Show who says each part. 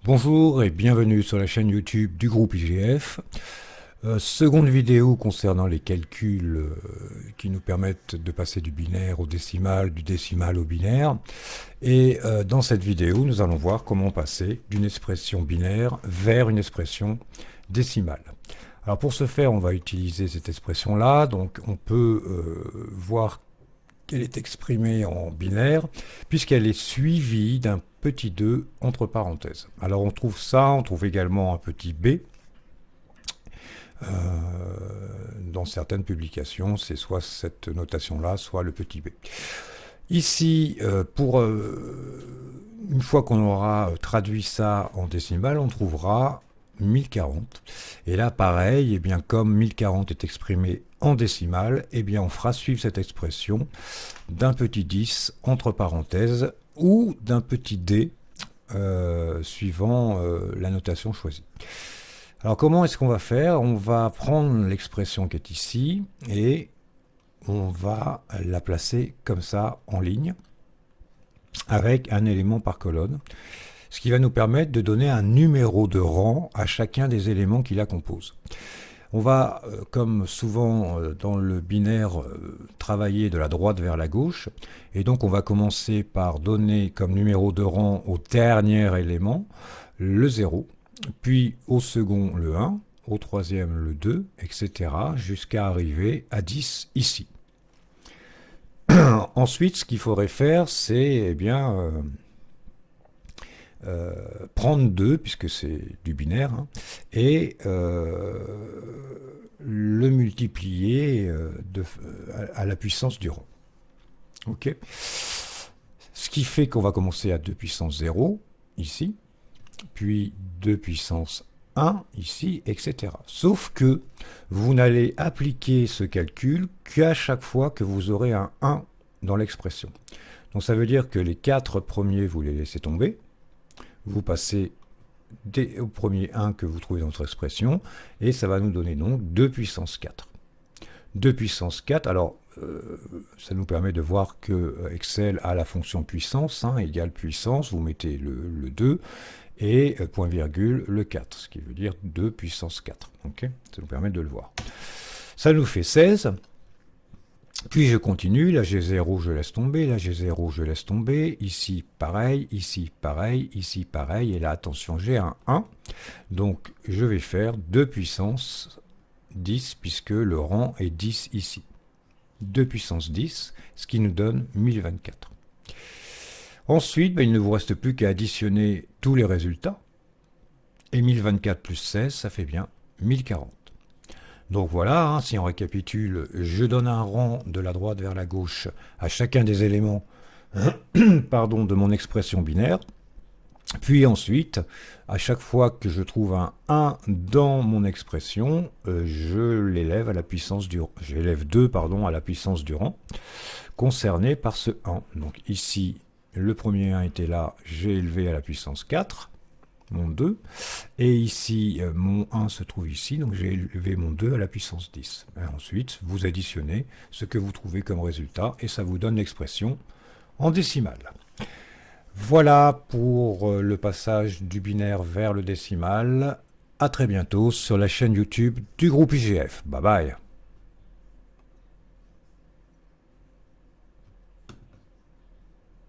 Speaker 1: Bonjour et bienvenue sur la chaîne YouTube du groupe IGF. Seconde vidéo concernant les calculs qui nous permettent de passer du binaire au décimal, du décimal au binaire. Et dans cette vidéo, nous allons voir comment passer d'une expression binaire vers une expression décimale. Alors pour ce faire, on va utiliser cette expression-là. Donc on peut voir qu'elle est exprimée en binaire, puisqu'elle est suivie d'un petit 2 entre parenthèses. Alors on trouve également un petit b. Dans certaines publications, c'est soit cette notation-là, soit le petit b. Ici, une fois qu'on aura traduit ça en décimale, on trouvera 1040. Et là, pareil, bien, comme 1040 est exprimé en décimale, bien, on fera suivre cette expression d'un petit 10 entre parenthèses ou d'un petit d suivant la notation choisie. Alors comment est-ce qu'on va faire? On va prendre l'expression qui est ici et on va la placer comme ça en ligne avec un élément par colonne, ce qui va nous permettre de donner un numéro de rang à chacun des éléments qui la composent. On va, comme souvent dans le binaire, travailler de la droite vers la gauche, et donc on va commencer par donner comme numéro de rang au dernier élément le 0, puis au second le 1, au troisième le 2, etc., jusqu'à arriver à 10 ici. Ensuite, ce qu'il faudrait faire, c'est prendre 2, puisque c'est du binaire, hein, et le multiplier à la puissance du rang. Ok. Ce qui fait qu'on va commencer à 2 puissance 0, ici, puis 2 puissance 1, ici, etc. Sauf que vous n'allez appliquer ce calcul qu'à chaque fois que vous aurez un 1 dans l'expression. Donc ça veut dire que les 4 premiers, vous les laissez tomber. Vous passez au premier 1 que vous trouvez dans votre expression, et ça va nous donner donc 2 puissance 4. 2 puissance 4, alors ça nous permet de voir que Excel a la fonction puissance, égale puissance, vous mettez le 2, et point virgule le 4, ce qui veut dire 2 puissance 4. Okay, ça nous permet de le voir. Ça nous fait 16. Puis je continue, là j'ai 0, je laisse tomber, là j'ai 0, je laisse tomber, ici pareil, ici pareil, ici pareil, et là attention, j'ai un 1, donc je vais faire 2 puissance 10, puisque le rang est 10 ici. 2 puissance 10, ce qui nous donne 1024. Ensuite, il ne vous reste plus qu'à additionner tous les résultats, et 1024 plus 16, ça fait bien 1040. Donc voilà, si on récapitule, je donne un rang de la droite vers la gauche à chacun des éléments de mon expression binaire. Puis ensuite, à chaque fois que je trouve un 1 dans mon expression, je l'élève à la puissance du rang. J'élève 2 à la puissance du rang concerné par ce 1. Donc ici, le premier 1 était là, j'ai élevé à la puissance 4. Mon 2, et ici mon 1 se trouve ici, donc j'ai élevé mon 2 à la puissance 10. Et ensuite, vous additionnez ce que vous trouvez comme résultat, et ça vous donne l'expression en décimale. Voilà pour le passage du binaire vers le décimal. À très bientôt sur la chaîne YouTube du groupe IGF. Bye bye.